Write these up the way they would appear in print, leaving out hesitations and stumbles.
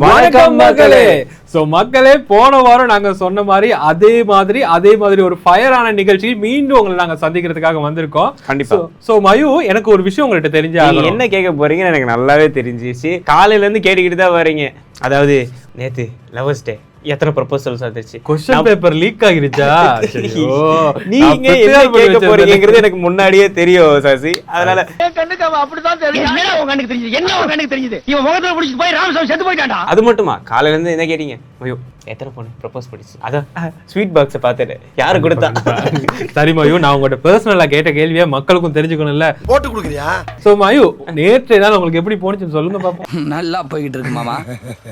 வணக்கம் மக்களே. சோ மக்களே, போன வாரம் நாங்க சொன்ன மாதிரி அதே மாதிரி ஒரு ஃபயரான நிகழ்ச்சி மீண்டும் உங்களை நாங்க சந்திக்கிறதுக்காக வந்திருக்கோம். கண்டிப்பா. சோ மயூ, எனக்கு ஒரு விஷயம் உங்கள்கிட்ட தெரிஞ்சா என்ன கேட்க போறீங்கன்னு எனக்கு நல்லாவே தெரிஞ்சிச்சு. காலையில இருந்து கேட்டுக்கிட்டு தான் வரீங்க. அதாவது நேத்து லவர்ஸ் டே, எத்தனை ப்ரொபோசல்ஸ் வந்துருச்சு, क्वेश्चन பேப்பர் லீக் ஆகிருச்சா? நீங்க என்ன கேட்க போறீங்கிறது எனக்கு முன்னாடியே தெரியும் சாசி. அதனால அப்படிதான் தெரியும். என்ன உங்க கண்ணுக்கு தெரியுது? என்ன உங்க கண்ணுக்கு தெரியுது? இவன் முகத்துல புடிச்சு போய் ராமசாமி செத்து போயிட்டான்டா. அது மட்டுமா, காலையில இருந்து என்ன கேட்டீங்க? ஐயோ எத்தனை பொண்ணு ப்ரொபோஸ் பண்ணிச்சு, அதான் ஸ்வீட் பாக்ஸை பார்த்துட்டு யாரு கொடுத்தா? சரி மயூ, நான் உங்கள்கிட்ட பர்சனலா கேட்ட கேள்வியா மக்களுக்கும் தெரிஞ்சுக்கணும்ல, போட்டு கொடுக்குறியா? சோ மயூ, நேற்று நாள் உங்களுக்கு எப்படி போனுச்சுன்னு சொல்லுங்க பாப்போம். நல்லா போய்கிட்டு இருக்கு மாமா.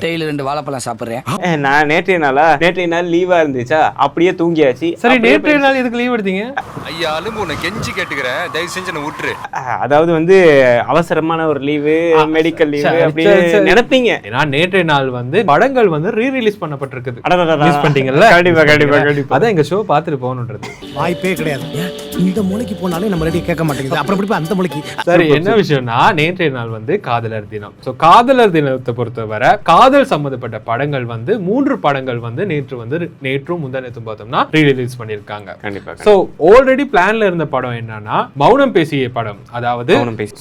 டெய்லி 2 வாழைப்பழம் சாப்பிடுறேன். நான் நேற்றைய நாள் லீவா இருந்துச்சா, அப்படியே தூங்கியாச்சு. சரி, நேற்றைய நாள் எதுக்கு லீவ் எடுத்தீங்க? ஐயாலும் உன்னை கெஞ்சி கேட்டுக்கிறேன், தயவு செஞ்சு என்ன விட்டுரு. அதாவது வந்து அவசரமான ஒரு லீவு, மெடிக்கல் லீவு அப்படின்னு நினைப்பீங்க. ஏன்னா நேற்றைய நாள் வந்து படங்கள் வந்து ரீ ரிலீஸ் பண்ணப்பட்டிருக்குது. மிஸ் பண்ணிட்டீங்கல்ல? கண்டிப்பா. அதான் எங்க ஷோ பார்த்துட்டு போகணுன்றது வாய்ப்பே கிடையாது. இந்த மூளைக்கு போனாலே நம்ம ரெடி கேட்க மாட்டேங்குது. அப்புறம் எப்படி அந்த மூளைக்கு? சரி, என்ன விஷயம்னா நேற்றைய நாள் வந்து காதலர் தினம். சோ காதலர் தினத்தை பொறுத்தவரை காதல் சம்பந்தப்பட்ட படங்கள் வந்து 3 படங்கள் வந்து நேற்றும் முந்தானேத்தும் பார்த்தோம்னா ரீ ரிலீஸ் பண்ணிருக்காங்க. கண்டிப்பா. சோ ஆல்ரெடி பிளான்ல இருந்த படம் என்னன்னா மௌனம் பேசிய படம், அதாவது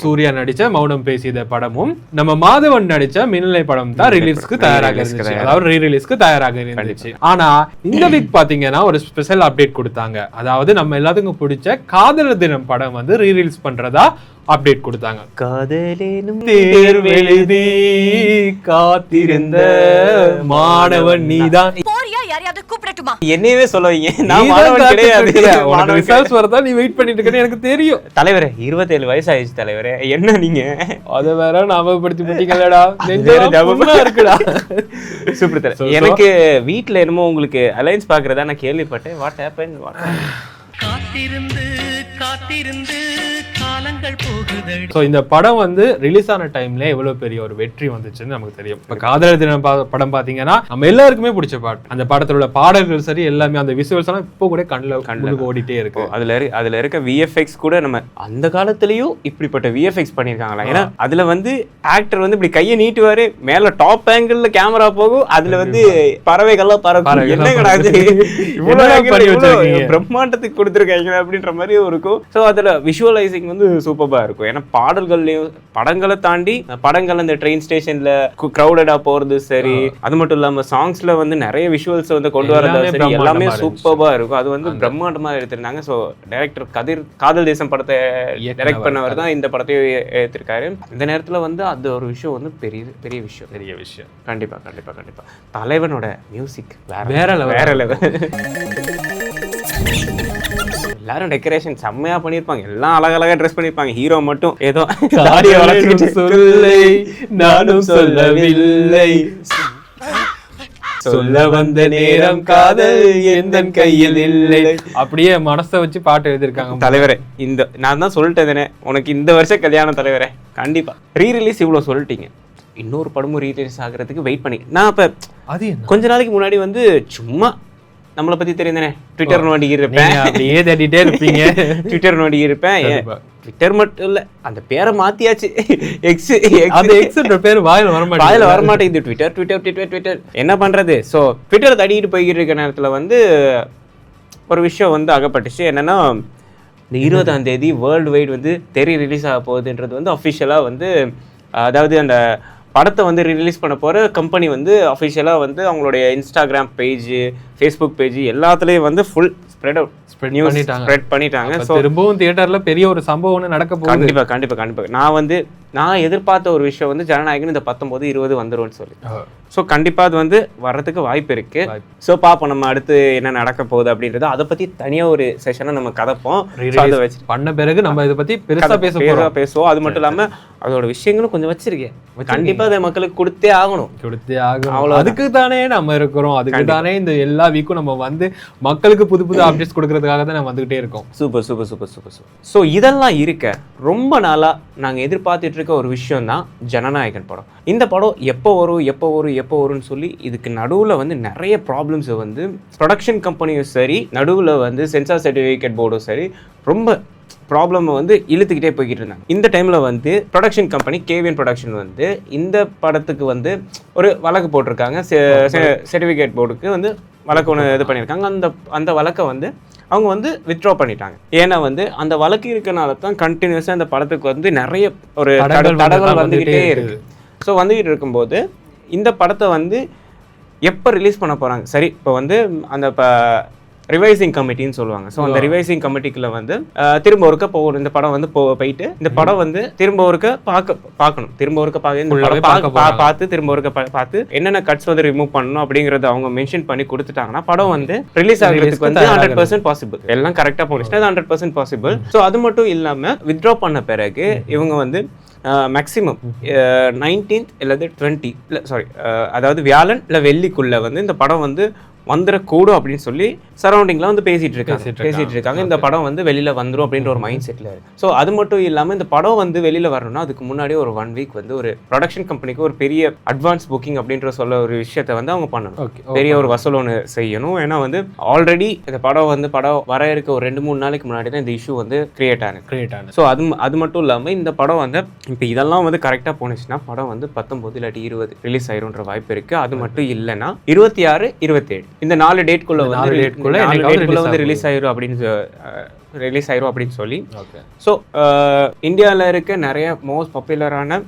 சூர்யா நடிச்ச மௌனம் பேசிய படமும் நம்ம மாதவன் நடிச்ச மின்னலை படம் தான் ரிலீஸ்க்கு தயாராக இருந்துச்சு, அதாவது ரீ ரிலீஸ்க்கு தயாராக இருந்துச்சு. ஆனா இந்த வீக் பாத்தீங்கன்னா ஒரு ஸ்பெஷல் அப்டேட் கொடுத்தாங்க. அதாவது நம்ம எல்லாத்துக்கும் பிடிச்ச காதலர் தினம் படம் வந்து ரீ ரிலீஸ் பண்றதா அப்டேட் கொடுத்தாங்க. காதலேனும் தேர்வெழுதி காத்திருந்த மாணவன் நீதான். என்னையவே சொல்லுவீங்க, நான் மாணவன் கிடையாது. உனக்கு ரிசல்ட்ஸ் வரதா நீ வெயிட் பண்ணிட்டு இருக்கேன்னு எனக்கு தெரியும். தலைவரே 27 வயசு ஆயிடுச்சு தலைவரே, என்ன நீங்க அத வேற ஞாபகப்படுத்தி போட்டீங்களடா, நெஞ்சா இருக்குடா. சூப்பர் தல. எனக்கு வீட்ல என்னமோ உங்களுக்கு அலைன்ஸ் பாக்குறதா நான் கேள்விப்பட்டேன். What happen? காத்திருந்து காலங்கள் போகுது. சோ இந்த படம் வந்து ரிலீஸ் ஆன டைம்ல எவ்வளவு பெரிய ஒரு வெற்றி வந்துச்சுன்னு நமக்கு தெரியும். இப்ப காதலர் தினம் படம் பாத்தீங்கன்னா நம்ம எல்லாருக்குமே பிடிச்ச பாட்டு, அந்த படத்துல உள்ள பாடல்கள் சரி எல்லாமே, அந்த விசுவல்ஸ் எல்லாம் இப்போ கூட கண்ணுல ஓடிட்டே இருக்கு. அதுல இருக்க விஎஃப்எக்ஸ் கூட நம்ம அந்த காலத்திலயும் இப்படிப்பட்ட விஎஃப்எக்ஸ் பண்ணிருக்காங்களா? ஏன்னா அதுல வந்து ஆக்டர் வந்து இப்படி கையை நீட்டுவாரு, மேல டாப் ஆங்கிள் கேமரா போகும், அதுல வந்து பறவைகள்லாம் பறக்கும். என்னங்கடா பிரம்மாண்டத்துக்கு கொடுத்துருக்காங்க அப்படின்ற மாதிரி இருக்கும். ஸோ அதில் விஷுவலைசிங் வந்து சூப்பராக இருக்கும். ஏன்னா பாடல்கள்லையும் படங்களை தாண்டி படங்கள் அந்த ட்ரெயின் ஸ்டேஷன்ல க்ரௌடடாக போகிறது சரி, அது மட்டும் இல்லாமல் சாங்ஸ்ல வந்து நிறைய விஷுவல்ஸ் வந்து கொண்டு வரது சரி, எல்லாமே சூப்பராக இருக்கும். அது வந்து பிரம்மாண்டமாக எடுத்திருந்தாங்க. ஸோ டைரக்டர் கதிர் காதல் தேசம் படத்தை டைரக்ட் பண்ணவர் தான் இந்த படத்தையும் எடுத்திருக்காரு. இந்த நேரத்தில் வந்து அது ஒரு விஷயம் வந்து பெரிய விஷயம். கண்டிப்பா. தலைவனோட மியூசிக் வேற லெவல். எல்லாரும் டெக்கரேஷன் செம்மையா பண்ணிருப்பாங்க, எல்லாம் அழகழகா ட்ரெஸ் பண்ணிருப்பாங்க. ஹீரோ மட்டும் ஏதோ நானும் சொல்லவில்லை, சொல்ல வந்த நேரம் காதல் எந்தன் கையில் இல்லை, அப்படியே மனசை வச்சு பாட்டு எழுதிருக்காங்க. தலைவரே, இந்த நான் தான் சொல்லிட்டேன் உனக்கு இந்த வருஷம் கல்யாணம் தலைவரே. கண்டிப்பா ரீ ரிலீஸ் இவ்வளவு சொல்லிட்டீங்க, இன்னொரு படமும் ரீ ரிலீஸ் ஆகிறதுக்கு வெயிட் பண்ணி நான் இப்ப அது கொஞ்ச நாளைக்கு முன்னாடி வந்து சும்மா நம்மளை பத்தி தெரியுதானே, ட்விட்டர் நோண்டி இருப்பேன், அப்படியே தேடிட்டே இருப்பீங்க. ட்விட்டர் நோண்டி இருப்பேன். ட்விட்டர் மட்டும் இல்ல, அந்த பேரை மாத்தியாச்சு, பேர் வாயில வரமாட்டேங்குது. ட்விட்டர் என்ன பண்றது? ஸோ ட்விட்டர் தடிக்கிட்டு போய்கிட்டு இருக்க நேரத்துல வந்து ஒரு விஷயம் வந்து அகப்பட்டுச்சு. என்னன்னா, இந்த 20ஆம் தேதி வேர்ல்டு வைட் வந்து தெரி ரிலீஸ் ஆக போகுதுன்றது வந்து அஃபிஷியலா வந்து, அதாவது அந்த படத்தை வந்து ரிலீஸ் பண்ண போகிற கம்பெனி வந்து அஃபிஷியலாக வந்து அவங்களுடைய இன்ஸ்டாகிராம் பேஜ், ஃபேஸ்புக் பேஜ் எல்லாத்துலேயும் வந்து ஃபுல் ஸ்ப்ரெட் பண்ணிட்டாங்க. ஸோ திரும்பவும் தியேட்டர்ல பெரிய ஒரு சம்பவம் ஒன்று நடக்க போகுது. கண்டிப்பாக நான் எதிர்பார்த்த ஒரு விஷயம் வந்து ஜனநாயகன் இந்த 19-20 வந்துரும்னு சொல்லி. ஸோ கண்டிப்பாக அது வந்து வர்றதுக்கு வாய்ப்பு இருக்கு. ஸோ பார்ப்போம் நம்ம அடுத்து என்ன நடக்க போகுது அப்படின்றது. அதை பற்றி தனியாக ஒரு செஷனை நம்ம கதைப்போம். அதை வச்சு பண்ண பிறகு நம்ம இதை பற்றி பெருசாக பேசுவோம். அது மட்டும் இல்லாமல் அதோட விஷயங்களும் கொஞ்சம் வச்சிருக்கேன். கண்டிப்பாக அதை மக்களுக்கு கொடுத்தே ஆகணும். அவ்வளோ, அதுக்கு தானே நம்ம இருக்கிறோம். அதுக்கு தானே இந்த எல்லா வீக்கும் நம்ம வந்து மக்களுக்கு புது அப்டேட்ஸ் கொடுக்கறதுக்காக தான் நம்ம வந்துகிட்டே இருக்கோம். சூப்பர். ஸோ இதெல்லாம் இருக்க ரொம்ப நாளாக நாங்கள் எதிர்பார்த்துட்டு இருக்க ஒரு விஷயம் தான் ஜனநாயகன் படம். இந்த படம் எப்போ வரும்னு சொல்லி இதுக்கு நடுவில் வந்து நிறைய ப்ராப்ளம்ஸ் வந்து ப்ரொடக்ஷன் கம்பெனியும் சரி, நடுவில் வந்து சென்சார் சர்டிஃபிகேட் போர்டும் சரி ரொம்ப ப்ராப்ளம் வந்து இழுத்துக்கிட்டே போய்கிட்டு இருந்தாங்க. இந்த டைமில் வந்து ப்ரொடக்ஷன் கம்பெனி கேவிஎன் ப்ரொடக்ஷன் வந்து இந்த படத்துக்கு வந்து ஒரு வழக்கு போட்டிருக்காங்க. சர்டிஃபிகேட் போர்டுக்கு வந்து வழக்கு ஒன்று இது பண்ணியிருக்காங்க. அந்த வழக்கை வந்து அவங்க வந்து வித்ட்ரா பண்ணிட்டாங்க. ஏன்னா வந்து அந்த வழக்கு இருக்கனால தான் கண்டினியூஸாக அந்த படத்துக்கு வந்து நிறைய ஒரு தடங்கள் வந்துக்கிட்டே இருக்கு. ஸோ வந்துக்கிட்டு இருக்கும்போது இந்த படத்தை வந்து எப்போ ரிலீஸ் பண்ண போகிறாங்க? சரி, இப்போ வந்து அந்த ரிவைசிங் கமிட்டின்னு சொல்லுவாங்க. ஸோ அந்த ரிவைசிங் கமிட்டிக்குள்ள வந்து திரும்ப ஒருக்க போகணும். இந்த படம் வந்து போயிட்டு இந்த படம் வந்து திரும்ப ஒருக்க பார்க்கணும். திரும்ப ஒருக்க பார்த்து திரும்ப ஒருக்க பார்த்து என்னென்ன கட்ஸ் வந்து ரிமூவ் பண்ணணும் அப்படிங்கறத அவங்க மென்ஷன் பண்ணி கொடுத்துட்டாங்கன்னா படம் வந்து ரிலீஸ் ஆகிறதுக்கு வந்து 100% பாசிபிள். எல்லாம் கரெக்டாக போனிச்சுன்னா 100% பாசிபிள். ஸோ அது மட்டும் இல்லாமல் வித்ட்ரா பண்ண பிறகு இவங்க வந்து மேக்ஸிமம் 19th இல்லது 20 இல்லை சாரி அதாவது வியாழன் இல்லை வெள்ளிக்குள்ள வந்து இந்த படம் வந்து வந்துடக்கூடும் அப்படின்னு சொல்லி சரௌண்டிங்லாம் வந்து பேசிட்டு இருக்காங்க. இந்த படம் வந்து வெளியில வந்துடும் அப்படின்ற ஒரு மைண்ட் செட்ல இருக்கு. ஸோ அது மட்டும் இல்லாம இந்த படம் வந்து வெளியில வரணும்னா அதுக்கு முன்னாடி ஒரு 1 வீக் வந்து ஒரு ப்ரொடக்ஷன் கம்பெனிக்கு ஒரு பெரிய அட்வான்ஸ் புக்கிங் அப்படின்ற சொல்ல ஒரு விஷயத்த வந்து அவங்க பண்ணணும். பெரிய ஒரு வசூல் ஒன்று செய்யணும். ஏன்னா வந்து ஆல்ரெடி இந்த படம் வர இருக்க ஒரு 2-3 நாளைக்கு முன்னாடி தான் இந்த இஷ்யூ வந்து கிரியேட் ஆனது. ஸோ அது மட்டும் இல்லாம இந்த படம் வந்து இப்போ இதெல்லாம் வந்து கரெக்டா போனுச்சுன்னா படம் வந்து 19 இல்லாட்டி 20 ரிலீஸ் ஆயிரும்ன்ற வாய்ப்பு இருக்கு. அது மட்டும் இல்லைன்னா 26, 27 இந்த 4 டேட்குள்ள வந்து ரிலீஸ் ஆயிரும் அப்படின்னு சொல்லி. ஸோ இந்தியாவில் இருக்க நிறைய மோஸ்ட் பாப்புலரான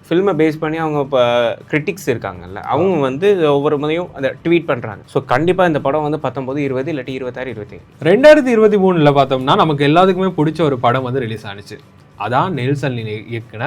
ஃபில்மை பேஸ் பண்ணி அவங்க இப்போ கிரிட்டிக்ஸ் இருக்காங்கல்ல, அவங்க வந்து ஒவ்வொரு முறையும் அதை ட்வீட் பண்ணுறாங்க. ஸோ கண்டிப்பாக இந்த படம் வந்து 19, 20 இல்லாட்டி 26, 27. 2023 பார்த்தோம்னா நமக்கு எல்லாத்துக்குமே பிடிச்ச ஒரு படம் வந்து ரிலீஸ் ஆனிச்சு. அதான் நெல்சன் இயக்குன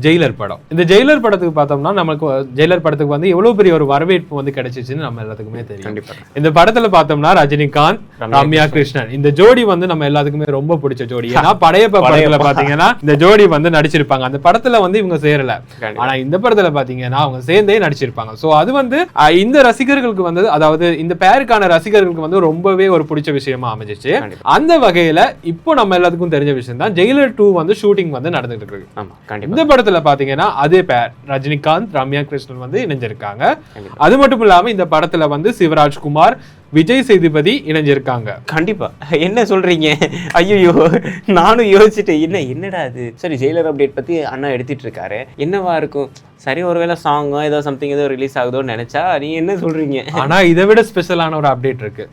ஜெயிலர் படம். இந்த ஜெயிலர் படத்துக்கு பார்த்தோம்னா நமக்கு ஜெயிலர் படத்துக்கு வந்து எவ்வளவு பெரிய ஒரு வரவேற்பு வந்து கிடைச்சிச்சுன்னு நம்ம எல்லாத்துக்குமே தெரியும். இந்த படத்துல பார்த்தோம்னா ரஜினிகாந்த், ரம்யா கிருஷ்ணன் இந்த ஜோடி வந்து நம்ம எல்லாத்துக்குமே ரொம்ப பிடிச்ச ஜோடி. ஏன்னா படையப்ப படத்துல பாத்தீங்கன்னா இந்த ஜோடி வந்து நடிச்சிருப்பாங்க. அந்த படத்துல வந்து இவங்க சேரல, ஆனா இந்த படத்துல பாத்தீங்கன்னா அவங்க சேர்ந்தே நடிச்சிருப்பாங்க. சோ அது வந்து இந்த ரசிகர்களுக்கு வந்து அதாவது இந்த பேருக்கான ரசிகர்களுக்கு வந்து ரொம்பவே ஒரு பிடிச்ச விஷயமா அமைஞ்சிச்சு. அந்த வகையில இப்போ நம்ம எல்லாத்துக்கும் தெரிஞ்ச விஷயம் தான் ஜெயிலர் 2 வந்து ஷூட்டிங் வந்து நடந்துட்டு இருக்கு. இந்த படத்துல பாத்தீங்கன்னா அதே பேர் ரஜினிகாந்த், ரம்யா கிருஷ்ணன் வந்து இணைஞ்சிருக்காங்க. அது மட்டும் இல்லாம இந்த படத்துல வந்து சிவராஜ்குமார், விஜய் சேதுபதி இணைஞ்சிருக்காங்க. கண்டிப்பா. என்ன சொல்றீங்க? ஐயோ, நானும் யோசிச்சுட்டேன் என்னடா அது. சரி, ஜெயிலர் அப்டேட் பத்தி அண்ணா எடுத்துட்டு இருக்காரு, என்னவா இருக்கும், சரி ஒருவேளை சாங்கோ ஏதோ சம்திங் ஏதோ ரிலீஸ் ஆகுதோன்னு நினைச்சா நீங்க என்ன சொல்றீங்க? ஆனா இதை விட ஸ்பெஷலான ஒரு அப்டேட் இருக்கு.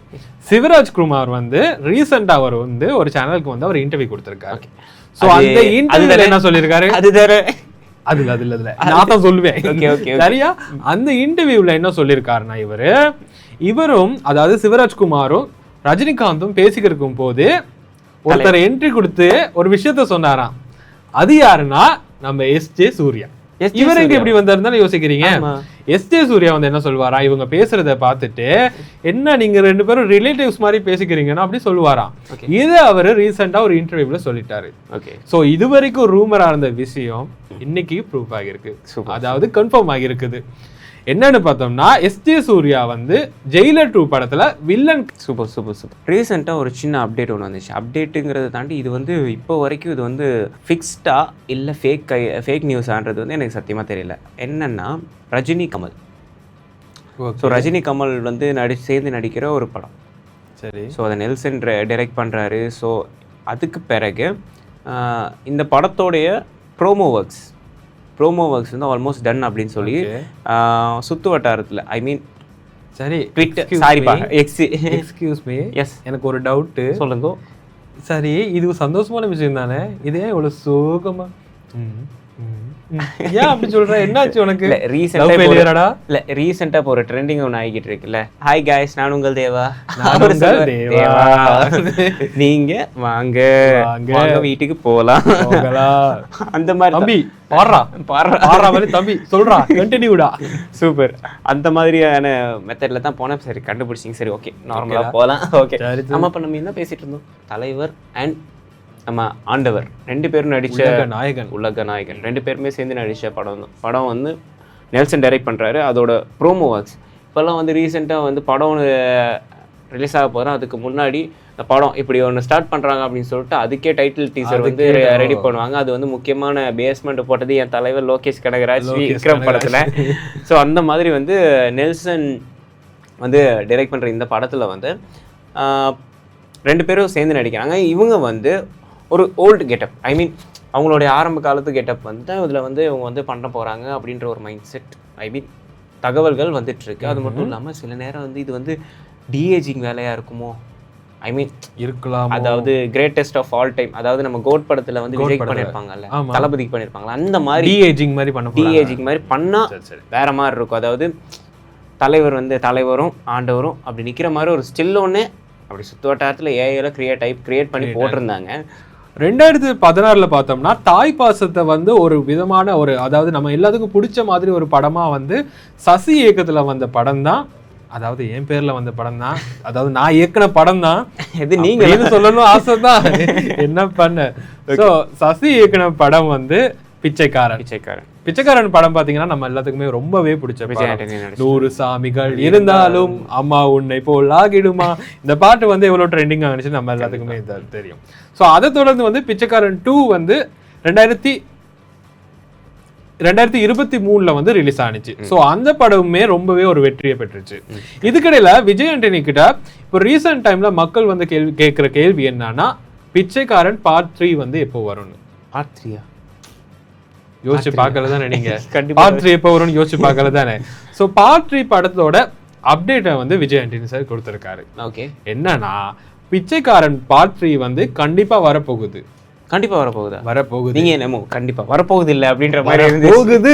சிவராஜ்குமார் வந்து ரீசெண்டா அவர் வந்து ஒரு சேனலுக்கு வந்து அவர் இன்டர்வியூ கொடுத்திருக்காரு. சோ அந்த இன்டர்வியூல என்ன சொல்லிருக்காரு? அதுல நான் தான் சொல்லுவேன். சரியா? அந்த இன்டர்வியூல என்ன சொல்லிருக்காருன்னா இவரும் அதாவது சிவராஜ்குமாரும் ரஜினிகாந்தும் பேசிக்கிருக்கும் போது ஒருத்தர் என்ட்ரி கொடுத்து ஒரு விஷயத்த சொன்னாராம். அது யாருன்னா நம்ம எஸ்.ஜே. சூர்யா. இவருக்கு எப்படி வந்தாருன்னு யோசிக்கிறீங்க. எஸ்.ஜே. சூர்யா வந்து என்ன சொல்லுவாரா, இவங்க பேசுறத பார்த்துட்டு என்ன நீங்க 2 பேரும் ரிலேட்டிவ்ஸ் மாதிரி பேசிக்கிறீங்கன்னா அப்படி சொல்லுவாராம். இது அவரு ரீசெண்டா ஒரு இன்டர்வியூல சொல்லிட்டாரு. சோ இது வரைக்கும் ரூமரா இருந்த விஷயம் இன்னைக்கு ப்ரூஃப் ஆகிருக்கு, அதாவது கன்ஃபார்ம் ஆகிருக்குது. என்னன்னு பார்த்தோம்னா எஸ்.ஜே. சூர்யா வந்து ஜெயிலர் 2 படத்துல வில்லன். சூப்பர். ரீசெண்டா ஒரு சின்ன அப்டேட் ஒன்று வந்துச்சு. அப்டேட்டுங்கிறத தாண்டி இது வந்து இப்போ வரைக்கும் இது வந்து ஃபிக்ஸ்டா இல்லை ஃபேக் நியூஸ் ஆன்றது வந்து எனக்கு சத்தியமா தெரியல. என்னன்னா ரஜினி கமல். ஸோ ரஜினி கமல் வந்து சேர்ந்து நடிக்கிற ஒரு படம். சரி. ஸோ அதை நெல்சன் டைரக்ட் பண்றாரு. ஸோ அதுக்கு பிறகு இந்த படத்தோடைய ப்ரோமோ ஒர்க்ஸ் வந்து ஆல்மோஸ்ட் டன் அப்படின்னு சொல்லி சுத்து வட்டாரத்தில் ஐ மீன் சரி ட்விட்டர் சாரிப்பா எக்ஸ்கியூஸ் மீ எஸ் எனக்கு ஒரு டவுட்டு. சொல்லுங்க. சரி, இது சந்தோஷமான விஷயம் தானே, இதே இவ்வளவு சோகமா ஏன் அப்படி சொல்ற? என்னாச்சு உனக்கு? ரீசெண்டா ஒரு ட்ரெண்டிங் ஒன்று ஆகிட்டு இருக்குல்ல, ஹாய் காய்ஸ் நான் உங்கள் தேவா, நீங்க வாங்க வீட்டுக்கு போலாம் அந்த மாதிரி. தம்பி தம்பி சொல்றா, கண்டினியூடா. சூப்பர். அந்த மாதிரியான மெத்தட்ல தான் போனேன். சரி கண்டுபிடிச்சிங்க, சரி ஓகே நார்மலா போலாம். ஓகே, நம்ம இப்ப நம்ம என்ன பேசிட்டு இருந்தோம்? தலைவர் அண்ட் நம்ம ஆண்டவர் 2 பேரும் நடிச்ச உலக நாயகன் 2 பேருமே சேர்ந்து நடித்த படம் வந்து நெல்சன் டைரக்ட் பண்ணுறாரு. அதோட ப்ரோமோ ஒர்க்ஸ் இப்போல்லாம் வந்து ரீசெண்டாக வந்து படம் ஒன்று ரிலீஸ் ஆக போகிறோம். அதுக்கு முன்னாடி இந்த படம் இப்படி ஒன்று ஸ்டார்ட் பண்ணுறாங்க அப்படின்னு சொல்லிட்டு அதுக்கே டைட்டில் டீசர் வந்து ரெடி பண்ணுவாங்க. அது வந்து முக்கியமான பேஸ்மெண்ட் போட்டது என் தலைவர் லோகேஷ் கனகராஜ் விக்ரம் படத்தில். ஸோ அந்த மாதிரி வந்து நெல்சன் வந்து டைரக்ட் பண்ணுற இந்த படத்தில் வந்து 2 பேரும் சேர்ந்து நடிக்கிறாங்க. இவங்க வந்து ஒரு ஓல்டு கெட்டப், ஐ மீன் அவங்களுடைய ஆரம்ப காலத்து கெட்டப் வந்து இதில் வந்து இவங்க வந்து பண்ண போகிறாங்க அப்படின்ற ஒரு மைண்ட் செட், ஐ மீன் தகவல்கள் வந்துட்டுருக்கு. அது மட்டும் இல்லாமல் சில நேரம் வந்து இது வந்து டிஏஜிங் வேலையாக இருக்குமோ, ஐ மீன் இருக்கலாம். அதாவது கிரேட்டஸ்ட் ஆஃப் ஆல் டைம், அதாவது நம்ம கோட் படத்தில் வந்து விஜய் பண்ணியிருப்பாங்கல்ல, தளபதிக்கு பண்ணியிருப்பாங்கல்ல, அந்த மாதிரி டிஏஜிங் மாதிரி பண்ண டிஏஜிங் மாதிரி பண்ணால் வேற மாதிரி இருக்கும். அதாவது தலைவர் வந்து தலைவரும் ஆண்டவரும் அப்படி நிற்கிற மாதிரி ஒரு ஸ்டில் ஒன்று அப்படி சுற்றுவட்டாரத்தில் ஏஐல கிரியேட் பண்ணி போட்டிருந்தாங்க. 2016 பார்த்தோம்னா தாய் பாசத்தை வந்து ஒரு விதமான ஒரு, அதாவது நம்ம எல்லாத்துக்கும் பிடிச்ச மாதிரி ஒரு படமா வந்து சசி இயக்கத்துல வந்த படம் தான், அதாவது என் பேர்ல வந்த படம் தான், அதாவது நான் இயக்குன படம் தான் இது நீங்க எது சொல்லணும் ஆசை தான் என்ன பண்ண. ஸோ சசி இயக்குன படம் வந்து பிச்சைக்காரன் படம் பாத்தீங்கன்னா நம்ம எல்லாத்துக்குமே ரொம்பவே பிடிச்ச படம். 100 சாமிகள் இருந்தாலும் அம்மா உன்னை போல் ஆகிடுமா, இந்த பாட்டு வந்து எவ்வளவு ட்ரெண்டிங் ஆனிச்சு நம்ம எல்லாத்துக்குமே தெரியும். ஸோ அதை தொடர்ந்து வந்து பிச்சைக்காரன் 2 வந்து 2023 வந்து ரிலீஸ் ஆனிச்சு. ஸோ அந்த படமுமே ரொம்பவே ஒரு வெற்றியை பெற்றுச்சு. இதுக்கிடையில விஜய் ஆண்டனி கிட்ட இப்போ ரீசெண்ட் டைம்ல மக்கள் வந்து கேட்கிற கேள்வி என்னன்னா, பிச்சைக்காரன் பார்ட் 3 வந்து எப்போ வரும்னு. பார்ட் 3 யோசிச்சு பார்க்கல தானே நீங்க, பார்ட் 3 எப்போ வரும்னு யோசிச்சு பார்க்கல தானே. ஸோ பார்ட் 3 படத்தோட அப்டேட்டை வந்து விஜய் ஆண்டனி சார் கொடுத்திருக்காரு. ஓகே, என்னன்னா பிச்சைக்காரன் பார்ட் 3 வந்து கண்டிப்பா வரப்போகுது. வரப்போகுது. நீங்க என்னமோ கண்டிப்பா வரப்போகுது இல்ல அப்படின்ற மாதிரி வரப்போகுது.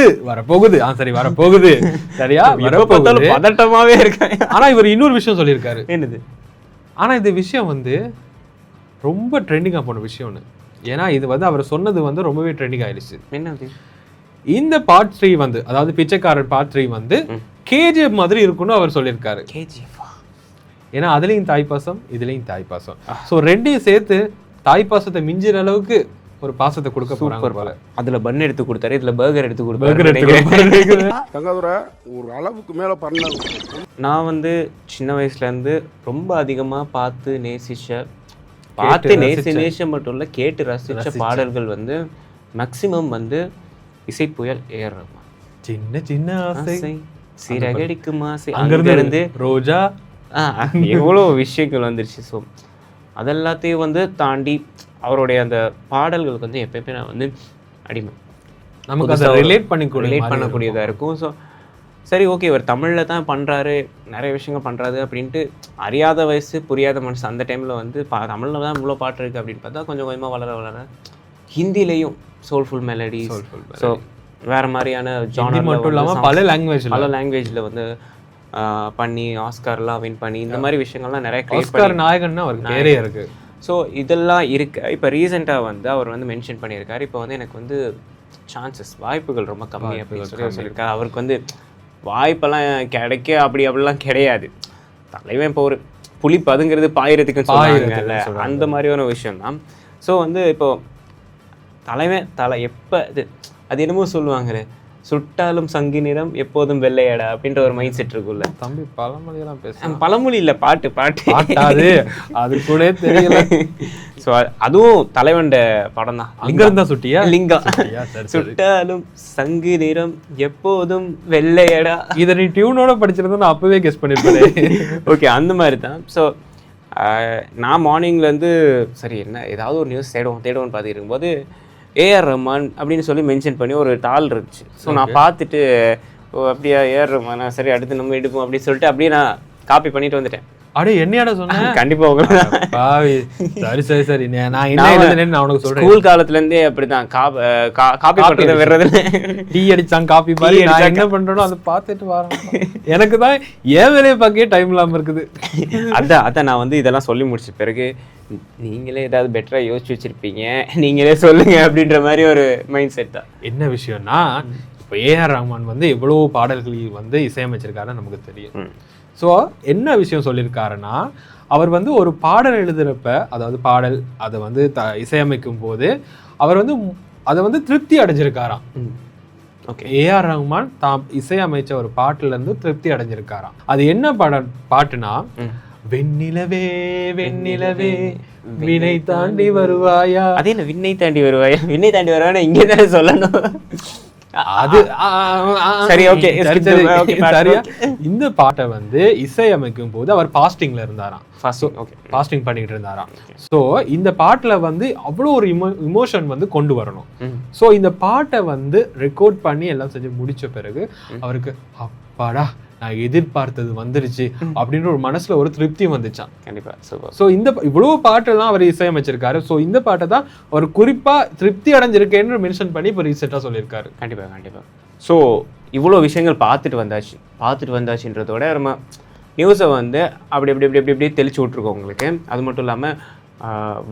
சரி, வரப்போகுது. சரியா, வரப்போகுது. பதட்டமாவே இருக்காங்க. ஆனா இவர் இன்னொரு விஷயம் சொல்லியிருக்காரு. என்னது? ஆனா இந்த விஷயம் வந்து ரொம்ப ட்ரெண்டிங்கா போன விஷயம்னு. ஏன்னா இது வந்து அவர் சொன்னது வந்து ரொம்பவே ட்ரெண்டிங் ஆயிடுச்சு. என்னது? இந்த பார்ட் 3 வந்து, அதாவது பிச்சைக்காரன் பார்ட் 3 வந்து கேஜிஎஃப் மாதிரி இருக்குன்னு அவர் சொல்லியிருக்காரு. ஏன்னா அதுலயும் தாய்ப்பாசம், இதுலயும் தாய்ப்பாசம். ஸோ ரெண்டையும் சேர்த்து தாய்ப்பாசத்தை மிஞ்சிற அளவுக்கு ஒரு பாசத்தை கொடுக்க போறாங்க போல. அதுல பன் எடுத்து கொடுத்தாரு, இதுல பர்கர் எடுத்து கொடுத்தாரு. ஒரு அளவுக்கு மேல பண்ண. நான் வந்து சின்ன வயசுல இருந்து ரொம்ப அதிகமா பார்த்து நேசிச்ச மட்டும் இல்ல, கேட்டு ரசிச்ச பாடல்கள் வந்து மேக்சிமம் வந்து இசைப்புயல் ஏஆர் ரஹ்மான். சின்ன சின்ன ஆசை, சிறகடிக்கும் ஆசை, அங்கிருந்து ரோஜா, எவ்வளோ விஷயங்கள் வந்துருச்சு. ஸோ அதெல்லாத்தையும் வந்து தாண்டி அவருடைய அந்த பாடல்களுக்கு வந்து எப்பயுமே நான் வந்து அடிமை, நமக்கு அதை ரிலேட் பண்ணக்கூடியதாக இருக்கும். ஸோ சரி, ஓகே, இவர் தமிழில் தான் பண்ணுறாரு, நிறைய விஷயங்கள் பண்ணுறாரு அப்படின்ட்டு அறியாத வயசு புரியாத மனசு அந்த டைமில் வந்து தமிழில் தான் இவ்வளோ பாட்டு இருக்குது அப்படின்னு பார்த்தா கொஞ்சம் கொஞ்சமாக வளர ஹிந்திலையும் சோல்ஃபுல் மெலடிஸ், ஸோ வேறு மாதிரியான ஜானர் மட்டும் இல்லாமல் பல லாங்குவேஜில் வந்து பண்ணி ஆஸ்கார்லாம் வின் பண்ணி இந்த மாதிரி விஷயங்கள்லாம் நிறைய ஆஸ்கார் நாயகன்னா அவருக்கு பேரே இருக்கு. ஸோ இதெல்லாம் இருக்கு. இப்போ ரீசெண்டாக வந்து அவர் வந்து மென்ஷன் பண்ணியிருக்காரு, இப்போ வந்து எனக்கு வந்து வாய்ப்புகள் ரொம்ப கம்மியாக அப்படின்னு சொல்லியிருக்காரு. அவருக்கு வந்து வாய்ப்பெல்லாம் அப்படிலாம் கிடையாது. தலைவன் இப்போ ஒரு புலி பதுங்கிறது பாயிரத்துக்குன்னு சொல்லுவாங்கல்ல, அந்த மாதிரியான விஷயம் தான். ஸோ வந்து இப்போ தலைவன் எப்போ அது என்னமோ சொல்லுவாங்களே, சுட்டாலும் சங்கி நிறம் எப்போதும் வெள்ளையடா அப்படின்ற ஒரு மைண்ட் செட் இருக்குல்ல. தம்பி பழமொழியெல்லாம் பேச, பழமொழி இல்ல, பாட்டு அது கூட தெரியல. ஸோ அதுவும் தலைவன்ட படம் தான். லிங்கம் தான் சுட்டியா? லிங்கம். சுட்டாலும் சங்கு நிறம் எப்போதும் வெள்ளையடா. இதை நீ டியூனோட படிச்சிருந்தா நான் அப்பவே கெஸ் பண்ணிருப்பேன். ஓகே, அந்த மாதிரி தான். ஸோ நான் மார்னிங்லேருந்து சரி என்ன ஏதாவது ஒரு நியூஸ் தேடுவோன்னு பார்த்துட்டு இருக்கும்போது ஏஆர் ரஹ்மான் அப்படின்னு சொல்லி மென்ஷன் பண்ணி ஒரு தாள் இருந்துச்சு. ஸோ நான் பார்த்துட்டு அப்படியா ஏஆர் ரஹ்மானா, சரி அடுத்து நம்ம எடுப்போம் அப்படின்னு சொல்லிட்டு அப்படியே நான் காப்பி பண்ணிட்டு வந்துட்டேன். அப்படியே என்னையாட சொன்னேன்? கண்டிப்பா சரி நான் என்ன உனக்கு சொல்றேன், ஸ்கூல் காலத்துல இருந்தே அப்படிதான் காப்பி பண்றதை வர்றது. டீ அடிச்சாங்க காப்பி மாதிரி என்ன பண்றோம் அதை பார்த்துட்டு வரேன். எனக்கு தான் ஏன் வேலையை பார்க்கவே டைம் இல்லாம இருக்குது. அதான் நான் வந்து இதெல்லாம் சொல்லி முடிச்ச பிறகு நீங்களே ஏதாவது பெட்டரா யோசிச்சு வச்சிருப்பீங்க, நீங்களே சொல்லுங்க அப்படின்ற மாதிரி ஒரு மைண்ட் செட் தான். என்ன விஷயம்னா, இப்போ ஏஆர் ரஹ்மான் வந்து எவ்வளவு பாடல்கள் வந்து இசையமைச்சிருக்காருன்னு நமக்கு தெரியும். ஸோ என்ன விஷயம் சொல்லியிருக்காருன்னா, அவர் வந்து ஒரு பாடல் எழுதுறப்ப, அதாவது பாடல் அதை வந்து இசையமைக்கும் போது அவர் வந்து அதை வந்து திருப்தி அடைஞ்சிருக்காராம். ஓகே, ஏஆர் ரஹ்மான் தான் இசையமைச்ச ஒரு பாட்டுல இருந்து திருப்தி அடைஞ்சிருக்காராம். அது என்ன பாட்டுனா, வெண்ணிலவே வெண்ணிலவே வினை தாண்டி வருவாயா. அதே என்ன விண்ணை தாண்டி வருவாயா? விண்ணை தாண்டி வருவாயா இங்கே தானே சொல்லணும். அது சரி, ஓகே, சரியா. இந்த பாட்டை வந்து இசையமைக்கும் போது அவர் பாஸ்டிங்ல இருந்தாராம். ஃபாஸ்டிங் பண்ணிட்டு இருந்தாராம். ஸோ இந்த பாட்டுல வந்து அவ்வளோ ஒரு இமோஷன் வந்து கொண்டு வரணும். ஸோ இந்த பாட்டை வந்து ரெக்கார்ட் பண்ணி எல்லாம் செஞ்சு முடிச்ச பிறகு அவருக்கு அப்பாடா நான் எதிர்பார்த்தது வந்துருச்சு அப்படின்ற ஒரு மனசுல ஒரு திருப்தி வந்துச்சான். கண்டிப்பா. ஸோ இந்த இவ்வளவு பாட்டெல்லாம் அவர் இசையமைச்சிருக்காரு. ஸோ இந்த பாட்டை தான் அவர் குறிப்பா திருப்தி அடைஞ்சிருக்கேன்னு மென்ஷன் பண்ணி இப்போ ரீசெண்டாக சொல்லியிருக்காரு. கண்டிப்பா. ஸோ இவ்வளோ விஷயங்கள் பார்த்துட்டு வந்தாச்சுன்றதோட நம்ம நியூஸை வந்து அப்படி தெளிச்சு விட்ருக்கோம் உங்களுக்கு. அது மட்டும் இல்லாமல்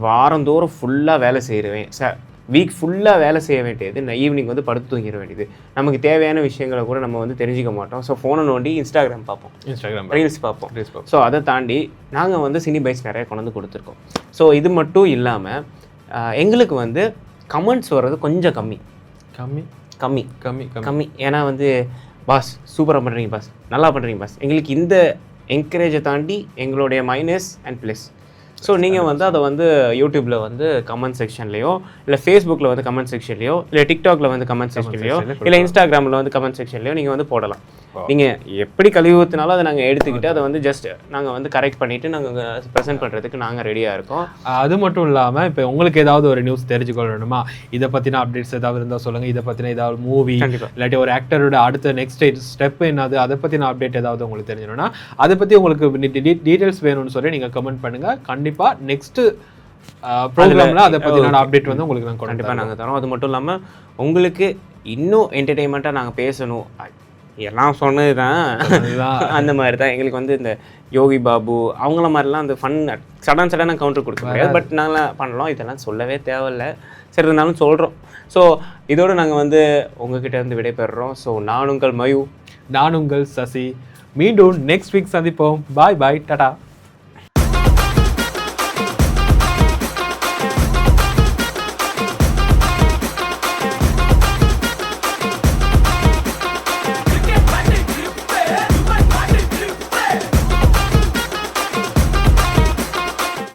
வாரந்தோறும் ஃபுல்லாக வேலை செய்கிறேன் வீக் ஃபுல்லாக வேலை செய்ய வேண்டியது, நான் ஈவினிங் வந்து படுத்து தூங்கிட வேண்டியது, நமக்கு தேவையான விஷயங்களை கூட நம்ம வந்து தெரிஞ்சிக்க மாட்டோம். ஸோ ஃபோனை நோண்டி இன்ஸ்டாகிராம் பார்ப்போம், ரீல்ஸ் பார்ப்போம். ஸோ அதை தாண்டி நாங்கள் வந்து சினி பைக்ஸ் நிறைய கொண்டு வந்து கொடுத்துருக்கோம். ஸோ இது மட்டும் இல்லாமல் எங்களுக்கு வந்து கமெண்ட்ஸ் வர்றது கொஞ்சம் கம்மி. ஏன்னா வந்து பாஸ் சூப்பராக பண்ணுறீங்க பாஸ், நல்லா பண்ணுறீங்க பாஸ், எங்களுக்கு இந்த என்கரேஜை தாண்டி எங்களுடைய மைனஸ் அண்ட் ப்ளஸ். ஸோ நீங்கள் வந்து அதை வந்து யூடியூப்பில் வந்து கமெண்ட் செக்ஷன்லையோ, இல்லை ஃபேஸ்புக்கில் வந்து கமெண்ட் செக்ஷன்லையோ, இல்லை டிக்டாக்ல வந்து கமெண்ட் செக்ஷன்லையோ, இல்லை இன்ஸ்டாகிராமில் வந்து கமெண்ட் செக்ஷன்லையோ நீங்கள் வந்து போடலாம். நீங்கள் எப்படி கழுவி ஊற்றினாலும் அதை நாங்கள் எடுத்துக்கிட்டு அதை வந்து ஜஸ்ட் நாங்கள் வந்து கரெக்ட் பண்ணிவிட்டு நாங்கள் ப்ரெசென்ட் பண்ணுறதுக்கு நாங்கள் ரெடியாக இருக்கோம். அது மட்டும் இல்லாமல் இப்போ உங்களுக்கு ஏதாவது ஒரு நியூஸ் தெரிஞ்சுக்கொள்ளணுமா, இதை பற்றின அப்டேட்ஸ் ஏதாவது இருந்தால் சொல்லுங்கள். இதை பற்றின ஏதாவது மூவி இல்லாட்டி ஒரு ஆக்டரோட அடுத்த நெக்ஸ்ட் ஸ்டெப் என்னது, அதை பற்றின அப்டேட் ஏதாவது உங்களுக்கு தெரிஞ்சணும்னா, அதை பற்றி உங்களுக்கு டீட்டெயில்ஸ் வேணும்னு சொல்லி நீங்கள் கமெண்ட் பண்ணுங்கள். கண்டிப்பாக நெக்ஸ்ட் ப்ரோக்ராமில் அதை பற்றின அப்டேட் வந்து உங்களுக்கு நாங்கள் கண்டிப்பாக நாங்கள் தரோம். அது மட்டும் இல்லாமல் உங்களுக்கு இன்னும் என்டர்டெயின்மெண்ட்டாக நாங்கள் பேசணும், எல்லாம் சொன்னது தான் அந்த மாதிரி தான். எங்களுக்கு வந்து இந்த யோகி பாபு அவங்கள மாதிரிலாம் அந்த ஃபன் சடனாக கவுண்டர் கொடுக்க முடியாது. பட் நாங்கள் பண்ணலாம், இதெல்லாம் சொல்லவே தேவையில்லை. சரி இருந்தாலும் சொல்கிறோம். ஸோ இதோடு நாங்கள் வந்து உங்ககிட்ட இருந்து விடைபெறுறோம். ஸோ நான் உங்கள் மயூ, நான் உங்கள் சசி. மீண்டும் நெக்ஸ்ட் வீக் சந்திப்போம். பாய் டாடா.